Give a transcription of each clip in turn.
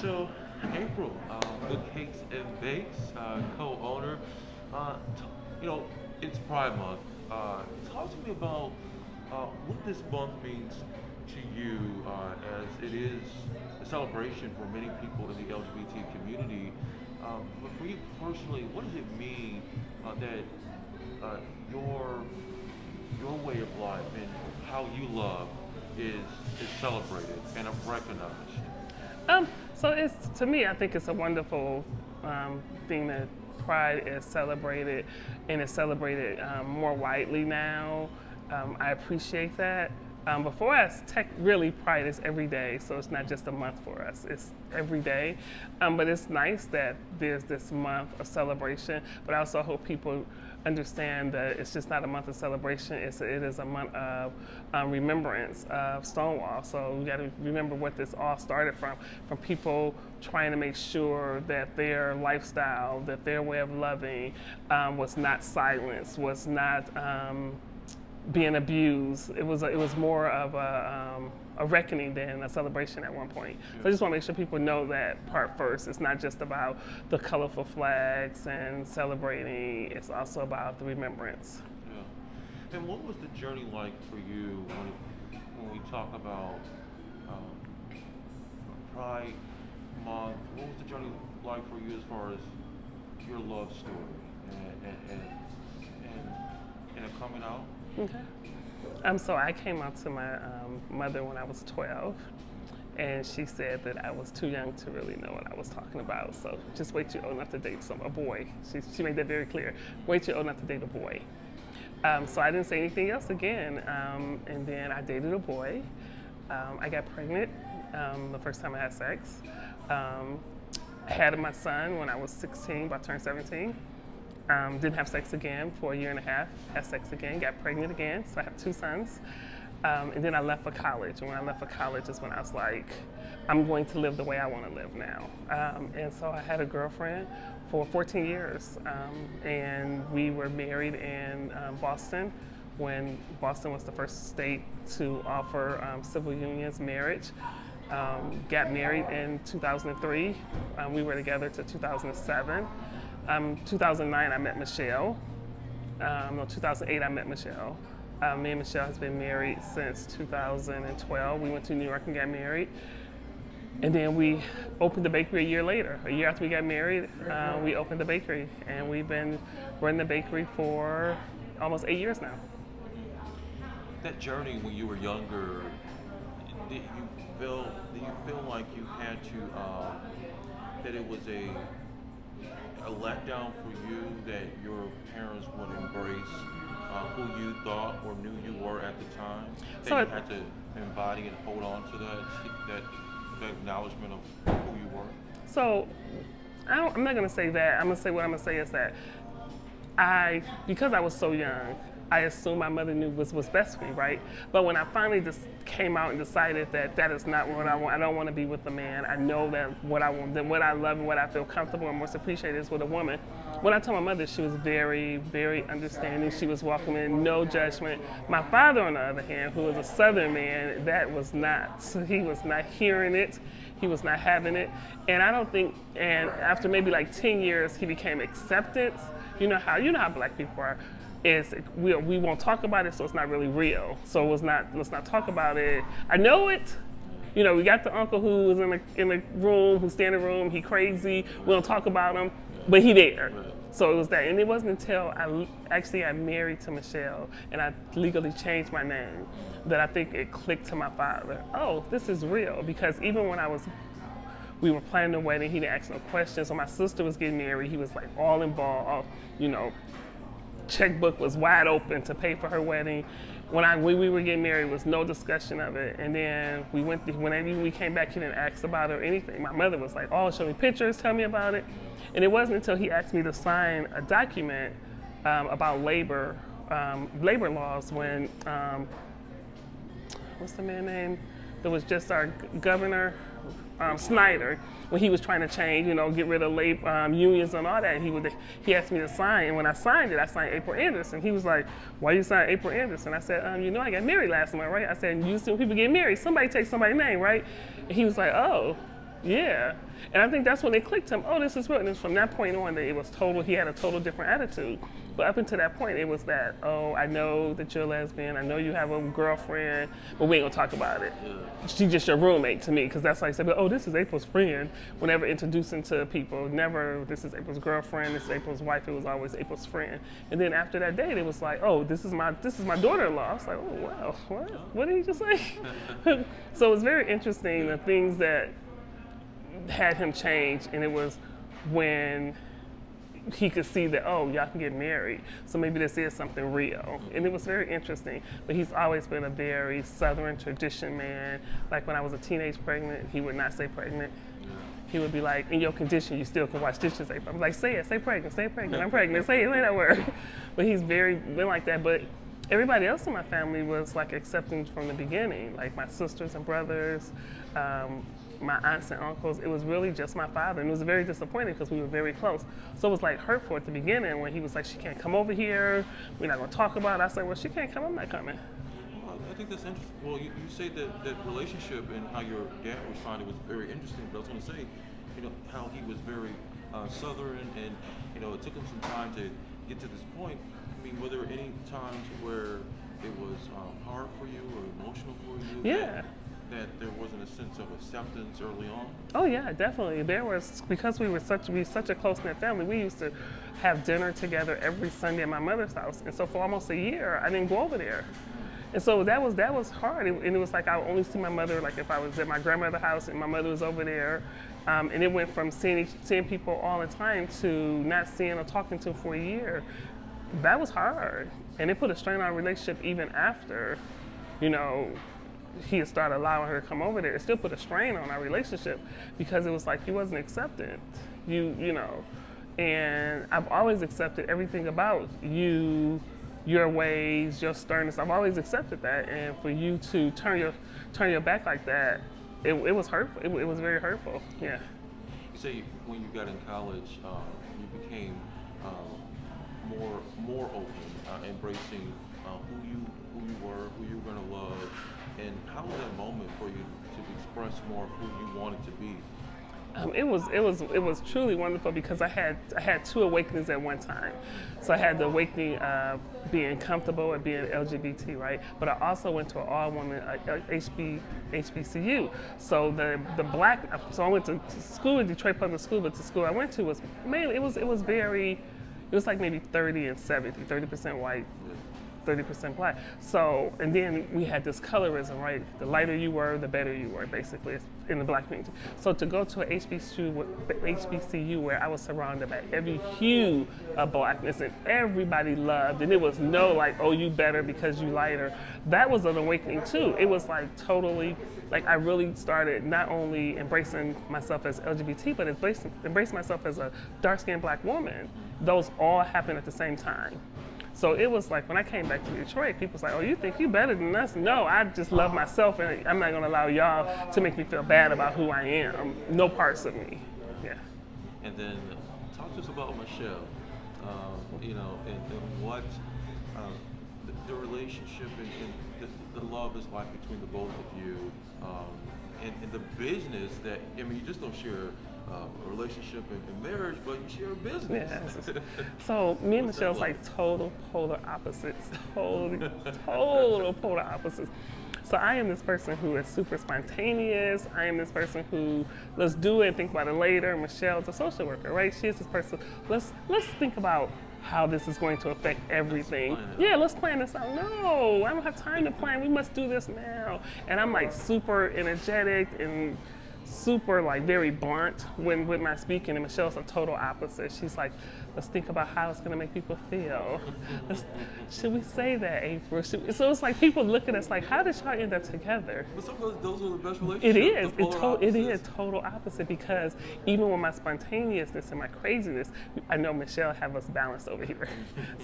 So, April, Good Cakes and Bakes, co-owner. T- you know, it's Pride Month. Talk to me about what this month means to you, as it is a celebration for many people in the LGBT community. But for you personally, what does it mean that uh, your your way of life and how you love is celebrated and recognized? Um, so it's to me, I think it's a wonderful thing that Pride is celebrated and is celebrated more widely now. I appreciate that. But for us, tech really Pride is every day, so it's not just a month for us. It's every day. But it's nice that there's this month of celebration. But I also hope people understand that it's just not a month of celebration. It is a month of remembrance of Stonewall. So we got to remember what this all started from people trying to make sure that their lifestyle, that their way of loving was not silenced, was not being abused. It was more of a reckoning than a celebration at one point. So I just want to make sure people know that part first. It's not just about the colorful flags and celebrating. It's also about the remembrance. Yeah. And what was the journey like for you when we talk about um, Pride Month? What was the journey like for you as far as your love story and, and it coming out? Okay. So I came out to my mother when I was 12, and she said that I was too young to really know what I was talking about. So just wait till you're old enough to date a boy. She made that very clear. Wait till you're old enough to date a boy. So I didn't say anything else again, and then I dated a boy. I got pregnant the first time I had sex. I had my son when I was 16, about to turn 17. Didn't have sex again for a year and a half, had sex again, got pregnant again, so I have two sons. And then I left for college, and when I left for college is when I was like, I'm going to live the way I want to live now. And so I had a girlfriend for 14 years, and we were married in Boston when Boston was the first state to offer civil unions marriage. Got married in 2003. We were together to 2007. 2009, I met Michelle. No, 2008, I met Michelle. Me and Michelle has been married since 2012. We went to New York and got married. And then we opened the bakery a year later. A year after we got married, we opened the bakery. And we've been running the bakery for almost 8 years now. That journey when you were younger, did you feel like you had to that it was a letdown for you that your parents would embrace who you thought or knew you were at the time? That So you had to embody and hold on to that acknowledgement of who you were? So I'm not going to say that. I'm going to say what I'm going to say is that because I was so young, I assumed my mother knew was best for me, right? But when I finally just came out and decided that that is not what I want, I don't want to be with a man. I know that what I want, that what I love and what I feel comfortable and most appreciated is with a woman. When I told my mother, she was very, very understanding. She was welcoming, no judgment. My father, on the other hand, who was a Southern man, that was not. So he was not hearing it. He was not having it. And I don't think, and after maybe like 10 years, he became acceptance. You know how Black people are. Is we won't talk about it, so it's not really real. So let's not talk about it. I know it. You know, we got the uncle who was in the room, who stay in the room. He crazy. We don't talk about him, but he there. So it was that, and it wasn't until I married to Michelle and I legally changed my name that I think it clicked to my father. Oh, this is real, because even when we were planning the wedding, he didn't ask no questions. So my sister was getting married, he was like all involved. You know, checkbook was wide open to pay for her wedding. When we were getting married, there was no discussion of it. And then whenever we came back, he didn't ask about it or anything. My mother was like, oh, show me pictures, tell me about it. And it wasn't until he asked me to sign a document about labor laws when, what's the man's name? There was just our governor, Snyder, when he was trying to change, get rid of labor, unions and all that. He asked me to sign, and when I signed it, I signed April Anderson. He was like, "Why you sign April Anderson?" I said, I got married last month, right?" I said, "You see when people get married, somebody takes somebody's name, right?" And he was like, "Oh." Yeah. And I think that's when it clicked to him, oh, this is real. And it's from that point on that it was total, he had a total different attitude. But up until that point, it was that, oh, I know that you're a lesbian. I know you have a girlfriend, but we ain't gonna talk about it. Yeah. She's just your roommate to me, because that's like, said, oh, this is April's friend. Whenever introducing to people, never, this is April's girlfriend, this is April's wife. It was always April's friend. And then after that date, it was like, oh, this is my daughter-in-law. I was like, oh, wow, what did he just say? So it was very interesting, the things that had him change, and it was when he could see that, oh, y'all can get married, so maybe this is something real. And it was very interesting. But he's always been a very Southern tradition man. Like when I was a teenage pregnant, he would not say pregnant. He would be like, in your condition, you still can wash dishes. I'm like, say it, say pregnant, I'm pregnant, say that word. But he's very been like that. But everybody else in my family was like accepting from the beginning, like my sisters and brothers, my aunts and uncles. It was really just my father, and it was very disappointing because we were very close. So it was like hurtful at the beginning when he was like, she can't come over here, we're not gonna talk about it. I said, well, she can't come, I'm not coming. Well, I think that's interesting. Well, you say that relationship and how your dad responded was very interesting, but I was going to say, how he was very Southern, and, it took him some time to get to this point. I mean, were there any times where it was hard for you or emotional for you? Yeah. That there wasn't a sense of acceptance early on? Oh yeah, definitely. There was, because we were such a close-knit family, we used to have dinner together every Sunday at my mother's house. And so for almost a year, I didn't go over there. And so that was hard. And it was like I would only see my mother, like if I was at my grandmother's house and my mother was over there. And it went from seeing people all the time to not seeing or talking to for a year. That was hard. And it put a strain on our relationship even after, he had started allowing her to come over there. It still put a strain on our relationship because it was like he wasn't acceptant, and I've always accepted everything about you, your ways, your sternness. I've always accepted that, and for you to turn your back like that, it was hurtful. It was very hurtful. Yeah. You say when you got in college, you became more open, embracing who you were, who you were going to love. And how was that moment for you to express more of who you wanted to be? It was truly wonderful because I had two awakenings at one time. So I had the awakening of being comfortable and being LGBT, right? But I also went to an all-woman HBCU. So so I went to school in Detroit Public School, but the school I went to was mainly it was like maybe 30 and 70, 30% white, 30% black. So, and then we had this colorism, right? The lighter you were, the better you were, basically, in the black community. So to go to an HBCU where I was surrounded by every hue of blackness and everybody loved, and it was no like, oh, you better because you lighter. That was an awakening too. It was like totally, like I really started not only embracing myself as LGBT, but embracing myself as a dark-skinned black woman. Those all happened at the same time. So it was like when I came back to Detroit, people was like, oh, you think you better than us? No, I just love myself, and I'm not gonna allow y'all to make me feel bad about who I am. No parts of me. Yeah. And then talk to us about Michelle, and what the relationship and the love is like between the both of you, and the business that, I mean, you just don't share a relationship and marriage, but you share a business. Yes. So me and Michelle's like total polar opposites. Total polar opposites. So I am this person who is super spontaneous. I am this person who, let's do it and think about it later. Michelle's a social worker, right? She is this person, let's think about how this is going to affect everything. Let's plan this out. No, I don't have time to plan. We must do this now. And I'm like super energetic and super like very blunt with my speaking, and Michelle's a total opposite. She's like, let's think about how it's gonna make people feel. Should we say that, April? So it's like people look at us like, how did y'all end up together? But some of those are the best relationships. It is total opposite, because even with my spontaneousness and my craziness, I know Michelle have us balanced over here.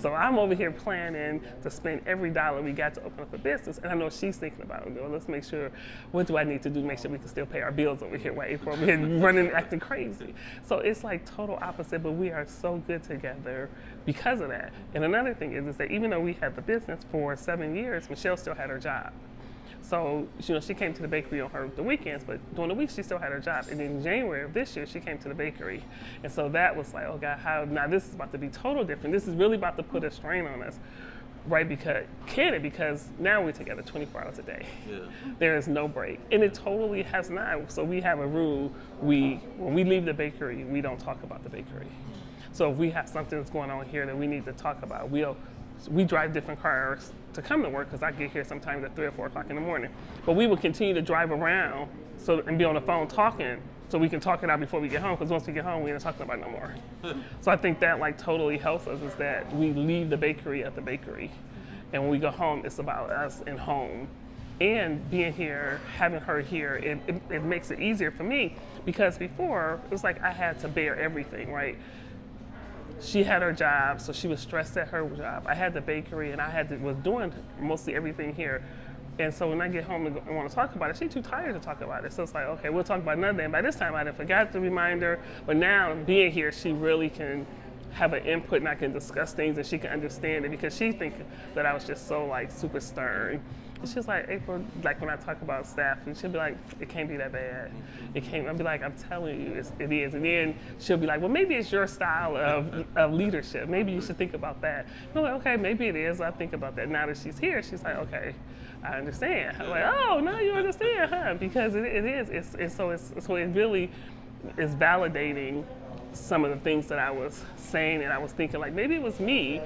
So I'm over here planning to spend every dollar we got to open up a business, and I know she's thinking about, let's make sure, what do I need to do to make sure we can still pay our bills over here while April over here running, acting crazy. So it's like total opposite, but we are so good together because of that. And another thing is that even though we had the business for 7 years, Michelle still had her job. So, she came to the bakery on the weekends, but during the week she still had her job. And in January of this year, she came to the bakery. And so that was like, oh God, now this is about to be total different. This is really about to put a strain on us, right? Because now we're together 24 hours a day. Yeah. There is no break. And it totally has not. So we have a rule, when we leave the bakery, we don't talk about the bakery. So if we have something that's going on here that we need to talk about, we drive different cars to come to work because I get here sometimes at 3 or 4 o'clock in the morning. But we will continue to drive around and be on the phone talking so we can talk it out before we get home, because once we get home, we ain't talking about it no more. So I think that like totally helps us, is that we leave the bakery at the bakery. And when we go home, it's about us and home. And being here, having her here, it makes it easier for me, because before it was like I had to bear everything, right? She had her job, so she was stressed at her job. I had the bakery, and was doing mostly everything here. And so when I get home and want to talk about it, she's too tired to talk about it. So it's like, okay, we'll talk about another day. And by this time, I done forgot to remind her. But now, being here, she really can have an input, and I can discuss things, and she can understand it, because she thinks that I was just so like super stern. And she's like, April, like when I talk about staff, and she'll be like, it can't be that bad. I'll be like, I'm telling you, it is. And then she'll be like, well, maybe it's your style of leadership. Maybe you should think about that. I'm like, okay, maybe it is. I think about that. Now that she's here, she's like, okay, I understand. I'm like, oh, now you understand, huh? Because it is. So it really is validating some of the things that I was saying, and I was thinking like maybe it was me,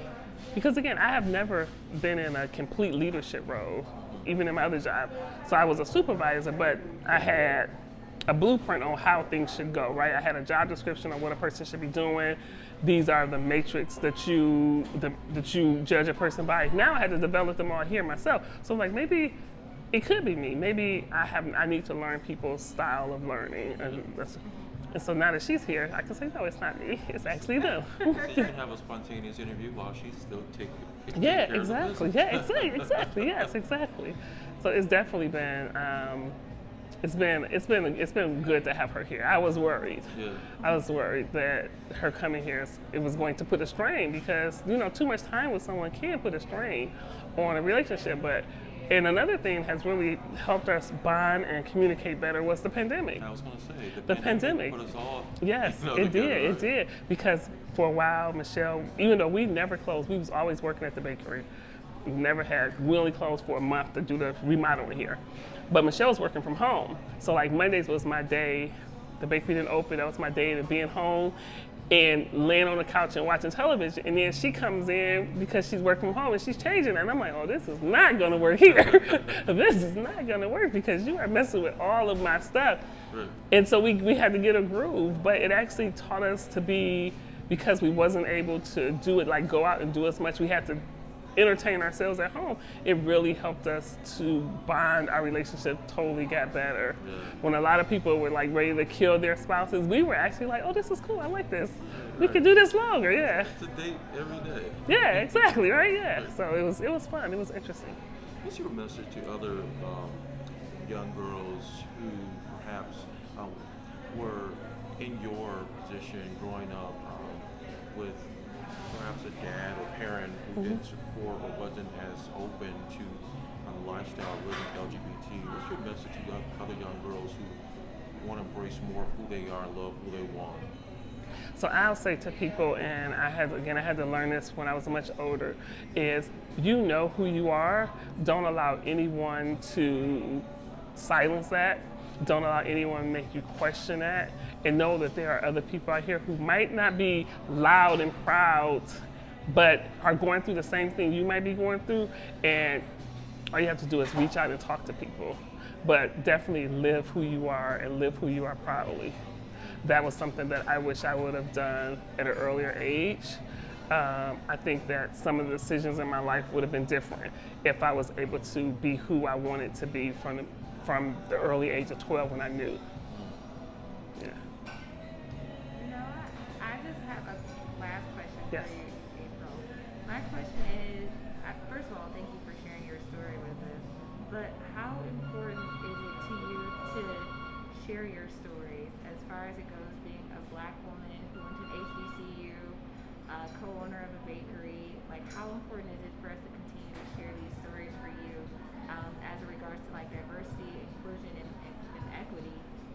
because again, I have never been in a complete leadership role, even in my other job. So I was a supervisor, but I had a blueprint on how things should go, right? I had a job description on what a person should be doing. These are the matrix that you judge a person by. Now I had to develop them all here myself. So like maybe it could be me. Maybe I need to learn people's style of learning. And so now that she's here, I can say, no, it's not me. It's actually them. You can have a spontaneous interview while she's still taking Yeah, care of the exactly. business. Yeah, exactly. Yes, exactly. So it's definitely been, it's been good to have her here. I was worried. Yeah. I was worried that her coming here, it was going to put a strain, because too much time with someone can put a strain on a relationship. And another thing has really helped us bond and communicate better was the pandemic. I was going to say, The pandemic. put us all Yes, together, it did. right? It did. Because for a while, Michelle, even though we never closed, we was always working at the bakery. We only closed for a month to do the remodeling here. But Michelle's working from home. So like Mondays was my day. The bakery didn't open. That was my day to being home and laying on the couch and watching television. And then she comes in because she's working from home, and she's changing. And I'm like, oh, this is not gonna work here. This is not gonna work, because you are messing with all of my stuff. Right. And so we had to get a groove, but it actually taught us to be, because we wasn't able to do it, like go out and do as much, we had to entertain ourselves at home. It really helped us to bond. Our relationship totally got better. Yeah. When a lot of people were like ready to kill their spouses, we were actually like, oh, this is cool, I like this. We could do this longer, yeah. It's a date every day. Yeah, exactly, right, yeah. So it was fun, it was interesting. What's your message to other young girls who perhaps were in your position growing up with perhaps a dad or parent who didn't support or wasn't as open to a lifestyle living LGBT? What's your message to other young girls who want to embrace more of who they are and love who they want? So I'll say to people, and I had to learn this when I was much older, is you know who you are. Don't allow anyone to silence that. Don't allow anyone to make you question that. And know that there are other people out here who might not be loud and proud, but are going through the same thing you might be going through. And all you have to do is reach out and talk to people. But definitely live who you are, and live who you are proudly. That was something that I wish I would have done at an earlier age. I think that some of the decisions in my life would have been different if I was able to be who I wanted to be from the early age of 12 when I knew. Yeah. I just have a last question Yes. for you, April. My question is, first of all, thank you for sharing your story with us, but how important is it to you to share your stories as far as it goes, being a Black woman who went to HBCU, co-owner of a bakery? Like, how important is it for us to continue to share these stories for you as it regards to like diversity, inclusion, and equity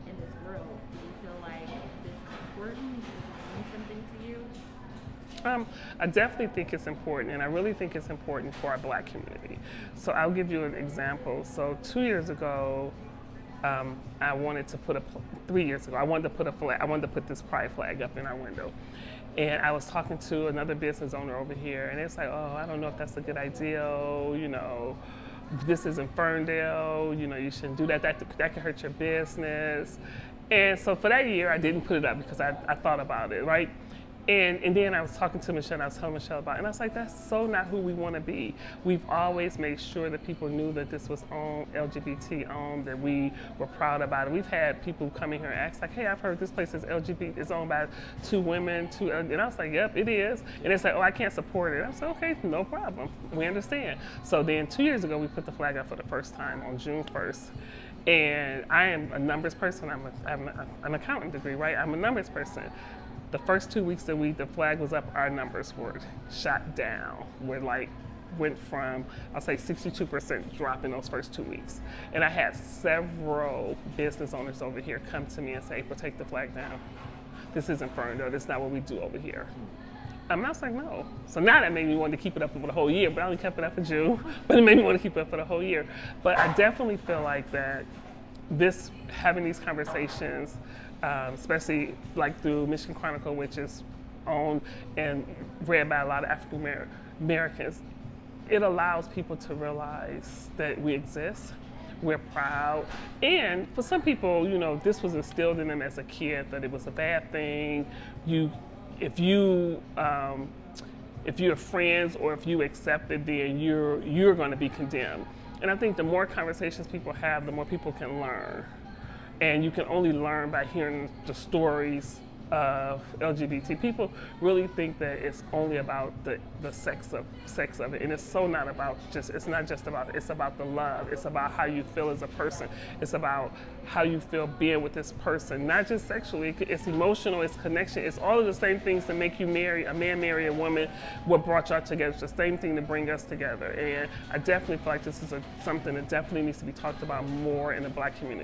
in this world? Do you feel like this is important? Does it mean something to you? I definitely think it's important, and I really think it's important for our Black community. So I'll give you an example. So 2 years ago, I wanted to put 3 years ago, I wanted to put a flag. I wanted to put this pride flag up in our window. And I was talking to another business owner over here, and it's like, oh, I don't know if that's a good idea. You know, this is in Ferndale. You know, you shouldn't do that. That could hurt your business. And so for that year, I didn't put it up because I thought about it, right? And then I was talking to Michelle, and I was telling Michelle about it, and I was like, that's so not who we want to be. We've always made sure that people knew that this was owned, LGBT owned, that we were proud about it. We've had people come in here and ask, like, hey, I've heard this place is LGBT, it's owned by 2 women, and I was like, yep, it is. And it's like, oh, I can't support it. I was like, okay, no problem, we understand. So then 2 years ago, we put the flag up for the first time on June 1st. And I am a numbers person, I have an accounting degree, right? I'm a numbers person. The first 2 weeks that the flag was up, our numbers were shot down. Went from, I'll say 62% drop in those first 2 weeks. And I had several business owners over here come to me and say, well, take the flag down. This isn't Ferndale, this is not what we do over here. And I was like, no. So now that made me want to keep it up for the whole year, but I only kept it up in June, but it made me want to keep it up for the whole year. But I definitely feel like that having these conversations, especially like through Michigan Chronicle, which is owned and read by a lot of African Americans, it allows people to realize that we exist, we're proud, and for some people, you know, this was instilled in them as a kid that it was a bad thing. If you're friends or if you accept it, then you're going to be condemned. And I think the more conversations people have, the more people can learn. And you can only learn by hearing the stories of LGBT. People really think that it's only about the sex of it, and it's so not about it's not just about it. It's about the love. It's about how you feel as a person. It's about how you feel being with this person, not just sexually. It's emotional. It's connection. It's all of the same things that make you marry a man, marry a woman. What brought y'all together? It's the same thing to bring us together. And I definitely feel like this is something that definitely needs to be talked about more in the Black community.